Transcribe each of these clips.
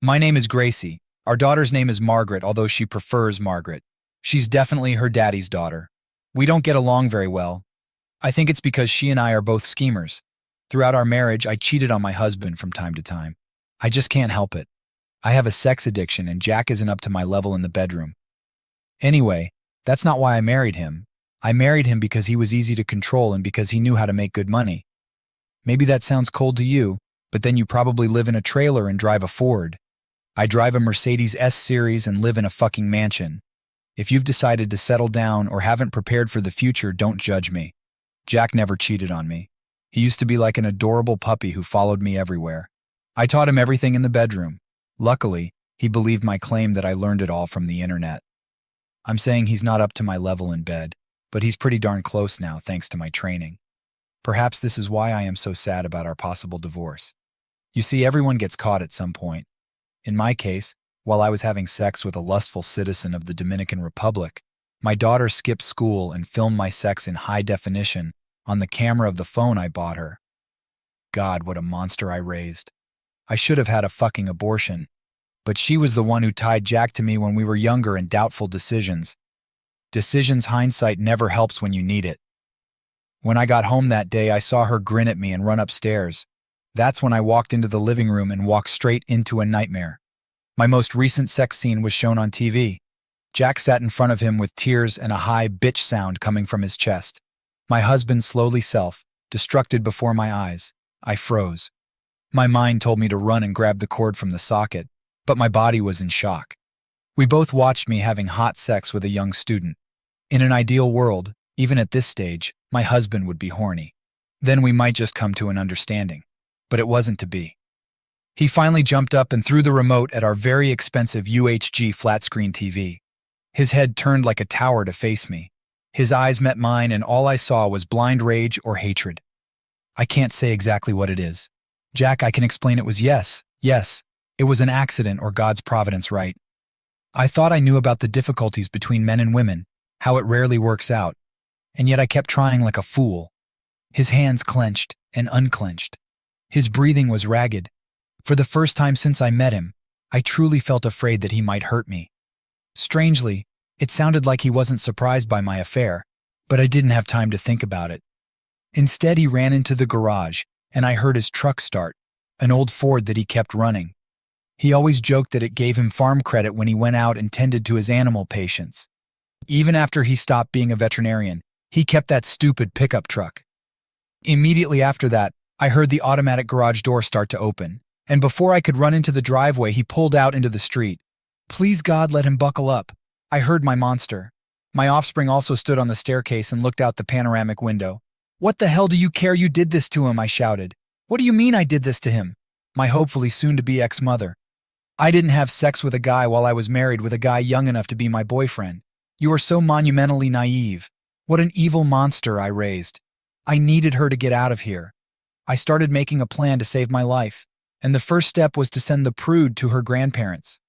My name is Gracie. Our daughter's name is Margaret, although she prefers Margaret. She's definitely her daddy's daughter. We don't get along very well. I think it's because she and I are both schemers. Throughout our marriage, I cheated on my husband from time to time. I just can't help it. I have a sex addiction and Jack isn't up to my level in the bedroom. Anyway, that's not why I married him. I married him because he was easy to control and because he knew how to make good money. Maybe that sounds cold to you, but then you probably live in a trailer and drive a Ford. I drive a Mercedes S-Series and live in a fucking mansion. If you've decided to settle down or haven't prepared for the future, don't judge me. Jack never cheated on me. He used to be like an adorable puppy who followed me everywhere. I taught him everything in the bedroom. Luckily, he believed my claim that I learned it all from the internet. I'm saying he's not up to my level in bed, but he's pretty darn close now thanks to my training. Perhaps this is why I am so sad about our possible divorce. You see, everyone gets caught at some point. In my case, while I was having sex with a lustful citizen of the Dominican Republic, my daughter skipped school and filmed my sex in high definition on the camera of the phone I bought her. God, what a monster I raised. I should have had a fucking abortion. But she was the one who tied Jack to me when we were younger in doubtful decisions. Decisions hindsight never helps when you need it. When I got home that day, I saw her grin at me and run upstairs. That's when I walked into the living room and walked straight into a nightmare. My most recent sex scene was shown on TV. Jack sat in front of him with tears and a high bitch sound coming from his chest. My husband slowly self-destructed before my eyes. I froze. My mind told me to run and grab the cord from the socket, but my body was in shock. We both watched me having hot sex with a young student. In an ideal world, even at this stage, my husband would be horny. Then we might just come to an understanding. But it wasn't to be. He finally jumped up and threw the remote at our very expensive UHG flat-screen TV. His head turned like a tower to face me. His eyes met mine and all I saw was blind rage or hatred. I can't say exactly what it is. Jack, I can explain it was yes. It was an accident or God's providence, right? I thought I knew about the difficulties between men and women, how it rarely works out, and yet I kept trying like a fool. His hands clenched and unclenched. His breathing was ragged. For the first time since I met him, I truly felt afraid that he might hurt me. Strangely, it sounded like he wasn't surprised by my affair, but I didn't have time to think about it. Instead, he ran into the garage, and I heard his truck start, an old Ford that he kept running. He always joked that it gave him farm credit when he went out and tended to his animal patients. Even after he stopped being a veterinarian, he kept that stupid pickup truck. Immediately after that, I heard the automatic garage door start to open, and before I could run into the driveway, he pulled out into the street. Please God, let him buckle up. I heard my monster. My offspring also stood on the staircase and looked out the panoramic window. What the hell do you care you did this to him? I shouted. What do you mean I did this to him? My hopefully soon-to-be ex-mother. I didn't have sex with a guy while I was married with a guy young enough to be my boyfriend. You are so monumentally naive. What an evil monster I raised. I needed her to get out of here. I started making a plan to save my life, and the first step was to send the prude to her grandparents.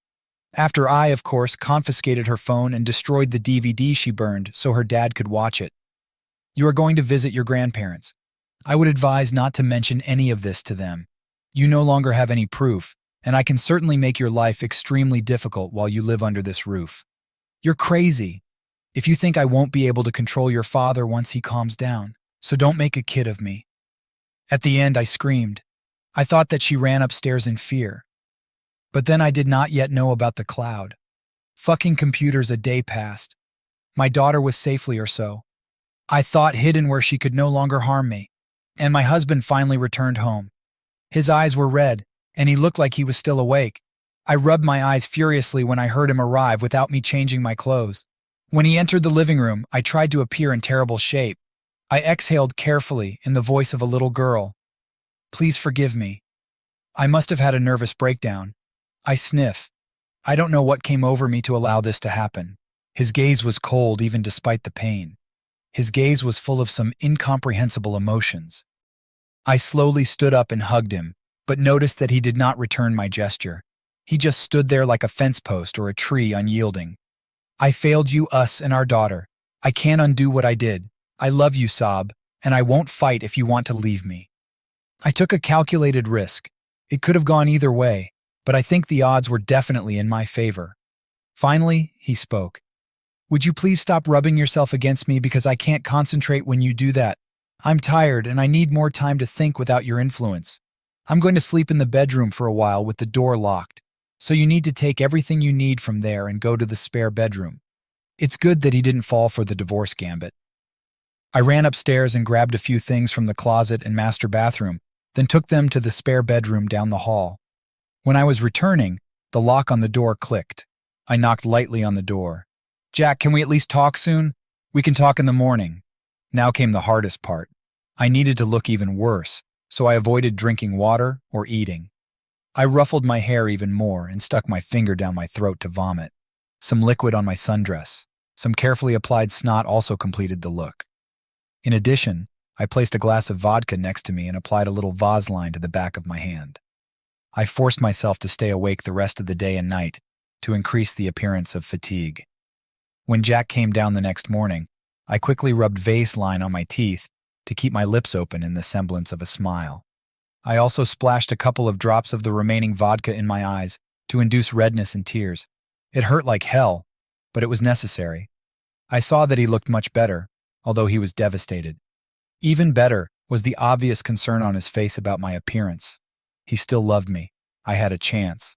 After I, of course, confiscated her phone and destroyed the DVD she burned so her dad could watch it. You are going to visit your grandparents. I would advise not to mention any of this to them. You no longer have any proof, and I can certainly make your life extremely difficult while you live under this roof. You're crazy. If you think I won't be able to control your father once he calms down, so don't make a kid of me. At the end, I screamed. I thought that she ran upstairs in fear. But then I did not yet know about the cloud. Fucking computers, a day passed. My daughter was safely or so. I thought hidden where she could no longer harm me. And my husband finally returned home. His eyes were red, and he looked like he was still awake. I rubbed my eyes furiously when I heard him arrive without me changing my clothes. When he entered the living room, I tried to appear in terrible shape. I exhaled carefully in the voice of a little girl. Please forgive me. I must have had a nervous breakdown. I sniff. I don't know what came over me to allow this to happen. His gaze was cold even despite the pain. His gaze was full of some incomprehensible emotions. I slowly stood up and hugged him, but noticed that he did not return my gesture. He just stood there like a fence post or a tree unyielding. I failed you, us, and our daughter. I can't undo what I did. I love you, Sob, and I won't fight if you want to leave me. I took a calculated risk. It could have gone either way, but I think the odds were definitely in my favor. Finally, he spoke. Would you please stop rubbing yourself against me because I can't concentrate when you do that? I'm tired and I need more time to think without your influence. I'm going to sleep in the bedroom for a while with the door locked, so you need to take everything you need from there and go to the spare bedroom. It's good that he didn't fall for the divorce gambit. I ran upstairs and grabbed a few things from the closet and master bathroom, then took them to the spare bedroom down the hall. When I was returning, the lock on the door clicked. I knocked lightly on the door. Jack, can we at least talk soon? We can talk in the morning. Now came the hardest part. I needed to look even worse, so I avoided drinking water or eating. I ruffled my hair even more and stuck my finger down my throat to vomit. Some liquid on my sundress, some carefully applied snot also completed the look. In addition, I placed a glass of vodka next to me and applied a little Vaseline to the back of my hand. I forced myself to stay awake the rest of the day and night to increase the appearance of fatigue. When Jack came down the next morning, I quickly rubbed Vaseline on my teeth to keep my lips open in the semblance of a smile. I also splashed a couple of drops of the remaining vodka in my eyes to induce redness and tears. It hurt like hell, but it was necessary. I saw that he looked much better, although he was devastated. Even better was the obvious concern on his face about my appearance. He still loved me. I had a chance.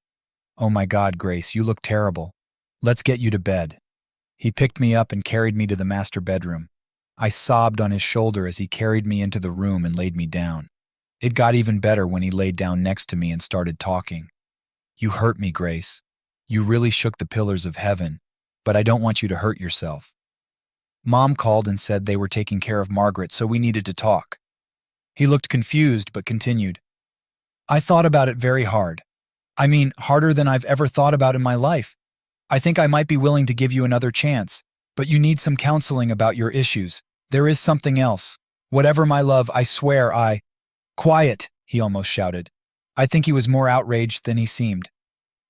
Oh my God, Grace, you look terrible. Let's get you to bed. He picked me up and carried me to the master bedroom. I sobbed on his shoulder as he carried me into the room and laid me down. It got even better when he laid down next to me and started talking. You hurt me, Grace. You really shook the pillars of heaven, but I don't want you to hurt yourself. Mom called and said they were taking care of Margaret, so we needed to talk. He looked confused but continued. I thought about it very hard. I mean, harder than I've ever thought about in my life. I think I might be willing to give you another chance, but you need some counseling about your issues. There is something else. Whatever, my love, I swear Quiet, he almost shouted. I think he was more outraged than he seemed.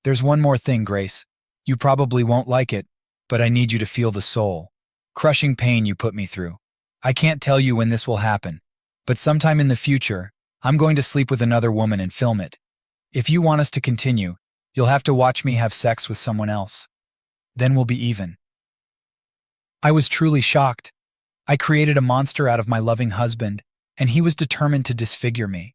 There's one more thing, Grace. You probably won't like it, but I need you to feel the soul-crushing pain you put me through. I can't tell you when this will happen, but sometime in the future, I'm going to sleep with another woman and film it. If you want us to continue, you'll have to watch me have sex with someone else. Then we'll be even. I was truly shocked. I created a monster out of my loving husband, and he was determined to disfigure me.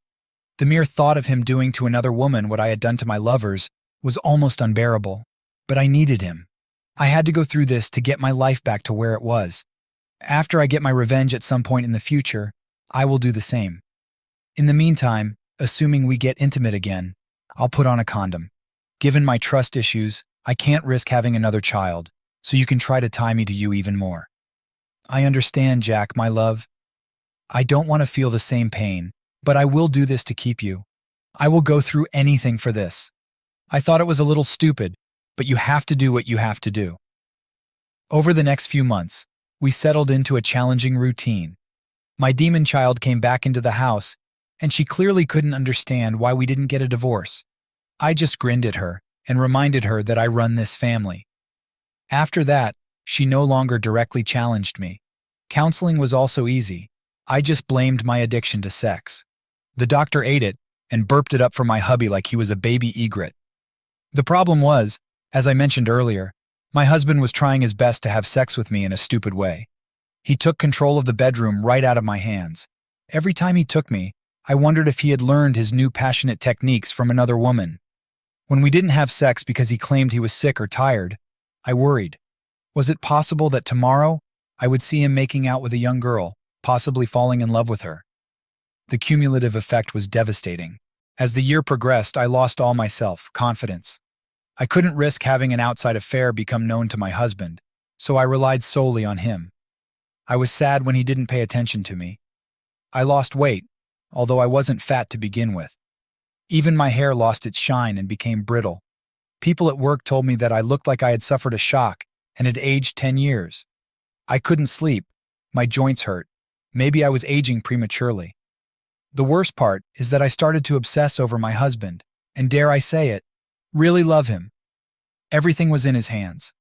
The mere thought of him doing to another woman what I had done to my lovers was almost unbearable, but I needed him. I had to go through this to get my life back to where it was. After I get my revenge at some point in the future, I will do the same. In the meantime, assuming we get intimate again, I'll put on a condom. Given my trust issues, I can't risk having another child, so you can try to tie me to you even more. I understand, Jack, my love. I don't want to feel the same pain, but I will do this to keep you. I will go through anything for this. I thought it was a little stupid, but you have to do what you have to do. Over the next few months, we settled into a challenging routine. My demon child came back into the house, and she clearly couldn't understand why we didn't get a divorce. I just grinned at her and reminded her that I run this family. After that, she no longer directly challenged me. Counseling was also easy. I just blamed my addiction to sex. The doctor ate it and burped it up for my hubby like he was a baby egret. The problem was, as I mentioned earlier, my husband was trying his best to have sex with me in a stupid way. He took control of the bedroom right out of my hands. Every time he took me, I wondered if he had learned his new passionate techniques from another woman. When we didn't have sex because he claimed he was sick or tired, I worried. Was it possible that tomorrow I would see him making out with a young girl, possibly falling in love with her? The cumulative effect was devastating. As the year progressed, I lost all my self-confidence. I couldn't risk having an outside affair become known to my husband, so I relied solely on him. I was sad when he didn't pay attention to me. I lost weight, although I wasn't fat to begin with. Even my hair lost its shine and became brittle. People at work told me that I looked like I had suffered a shock and had aged 10 years. I couldn't sleep. My joints hurt. Maybe I was aging prematurely. The worst part is that I started to obsess over my husband, and dare I say it, really love him. Everything was in his hands.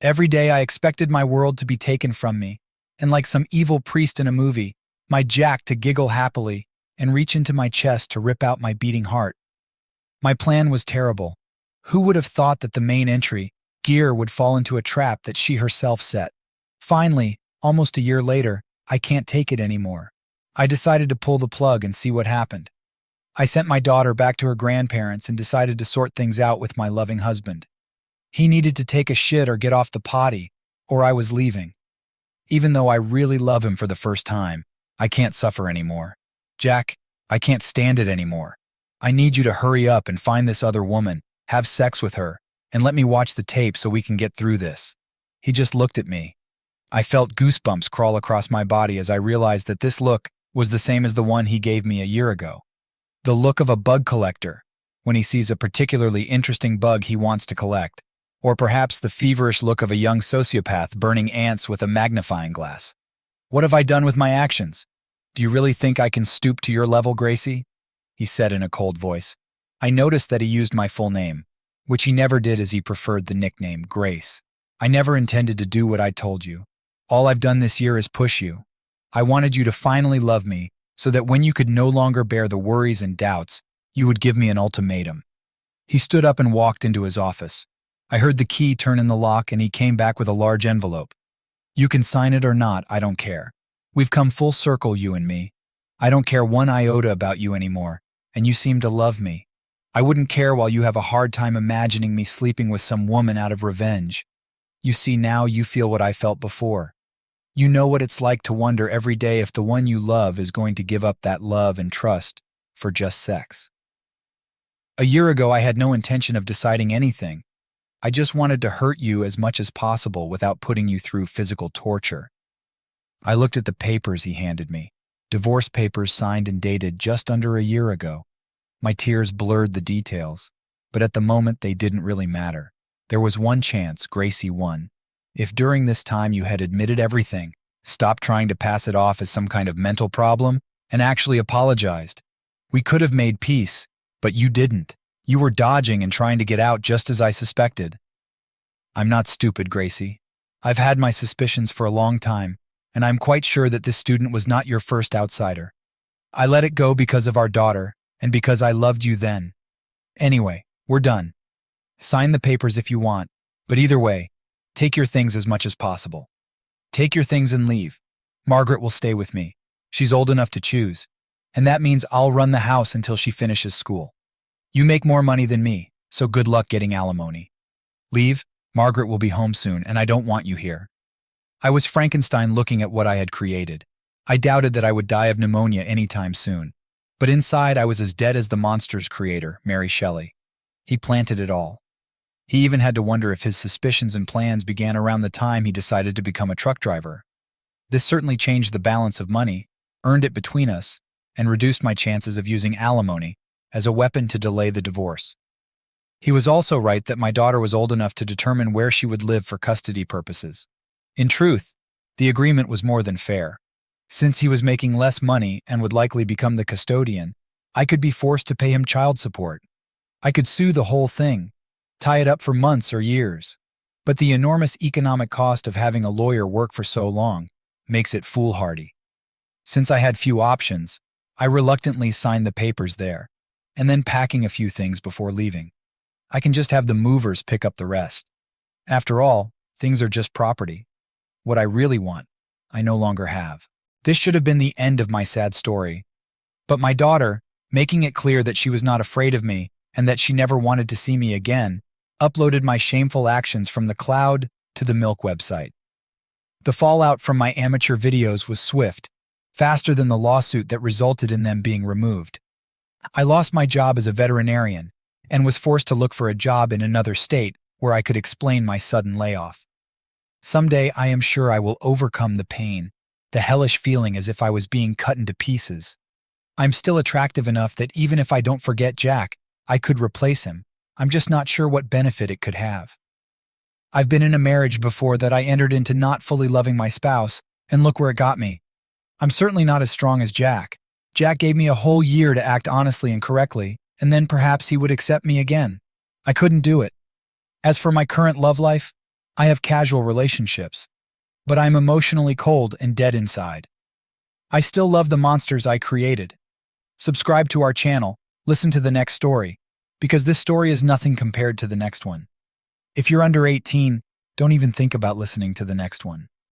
Every day I expected my world to be taken from me, and like some evil priest in a movie, my Jack to giggle happily and reach into my chest to rip out my beating heart. My plan was terrible. Who would have thought that the main entry, gear, would fall into a trap that she herself set? Finally, almost a year later, I can't take it anymore. I decided to pull the plug and see what happened. I sent my daughter back to her grandparents and decided to sort things out with my loving husband. He needed to take a shit or get off the potty, or I was leaving. Even though I really love him for the first time, I can't suffer anymore. Jack, I can't stand it anymore. I need you to hurry up and find this other woman, have sex with her, and let me watch the tape so we can get through this. He just looked at me. I felt goosebumps crawl across my body as I realized that this look was the same as the one he gave me a year ago. The look of a bug collector when he sees a particularly interesting bug he wants to collect, or perhaps the feverish look of a young sociopath burning ants with a magnifying glass. What have I done with my actions? Do you really think I can stoop to your level, Gracie? He said in a cold voice. I noticed that he used my full name, which he never did, as he preferred the nickname Grace. I never intended to do what I told you. All I've done this year is push you. I wanted you to finally love me so that when you could no longer bear the worries and doubts, you would give me an ultimatum. He stood up and walked into his office. I heard the key turn in the lock and he came back with a large envelope. You can sign it or not, I don't care. We've come full circle, you and me. I don't care one iota about you anymore, and you seem to love me. I wouldn't care while you have a hard time imagining me sleeping with some woman out of revenge. You see, now you feel what I felt before. You know what it's like to wonder every day if the one you love is going to give up that love and trust for just sex. A year ago, I had no intention of deciding anything. I just wanted to hurt you as much as possible without putting you through physical torture. I looked at the papers he handed me, divorce papers signed and dated just under a year ago. My tears blurred the details, but at the moment they didn't really matter. There was one chance, Gracie won. If during this time you had admitted everything, stopped trying to pass it off as some kind of mental problem, and actually apologized, we could have made peace, but you didn't. You were dodging and trying to get out just as I suspected. I'm not stupid, Gracie. I've had my suspicions for a long time, and I'm quite sure that this student was not your first outsider. I let it go because of our daughter, and because I loved you then. Anyway, we're done. Sign the papers if you want, but either way, take your things as much as possible. Take your things and leave. Margaret will stay with me. She's old enough to choose, and that means I'll run the house until she finishes school. You make more money than me, so good luck getting alimony. Leave. Margaret will be home soon, and I don't want you here. I was Frankenstein looking at what I had created. I doubted that I would die of pneumonia anytime soon, but inside I was as dead as the monster's creator, Mary Shelley. He planted it all. He even had to wonder if his suspicions and plans began around the time he decided to become a truck driver. This certainly changed the balance of money, earned it between us, and reduced my chances of using alimony as a weapon to delay the divorce. He was also right that my daughter was old enough to determine where she would live for custody purposes. In truth, the agreement was more than fair. Since he was making less money and would likely become the custodian, I could be forced to pay him child support. I could sue the whole thing, tie it up for months or years. But the enormous economic cost of having a lawyer work for so long makes it foolhardy. Since I had few options, I reluctantly signed the papers there, and then packing a few things before leaving. I can just have the movers pick up the rest. After all, things are just property. What I really want, I no longer have. This should have been the end of my sad story. But my daughter, making it clear that she was not afraid of me and that she never wanted to see me again, uploaded my shameful actions from the cloud to the Milk website. The fallout from my amateur videos was swift, faster than the lawsuit that resulted in them being removed. I lost my job as a veterinarian and was forced to look for a job in another state where I could explain my sudden layoff. Someday I am sure I will overcome the pain, the hellish feeling as if I was being cut into pieces. I'm still attractive enough that even if I don't forget Jack, I could replace him. I'm just not sure what benefit it could have. I've been in a marriage before that I entered into not fully loving my spouse, and look where it got me. I'm certainly not as strong as Jack. Jack gave me a whole year to act honestly and correctly, and then perhaps he would accept me again. I couldn't do it. As for my current love life, I have casual relationships, but I'm emotionally cold and dead inside. I still love the monsters I created. Subscribe to our channel, listen to the next story, because this story is nothing compared to the next one. If you're under 18, don't even think about listening to the next one.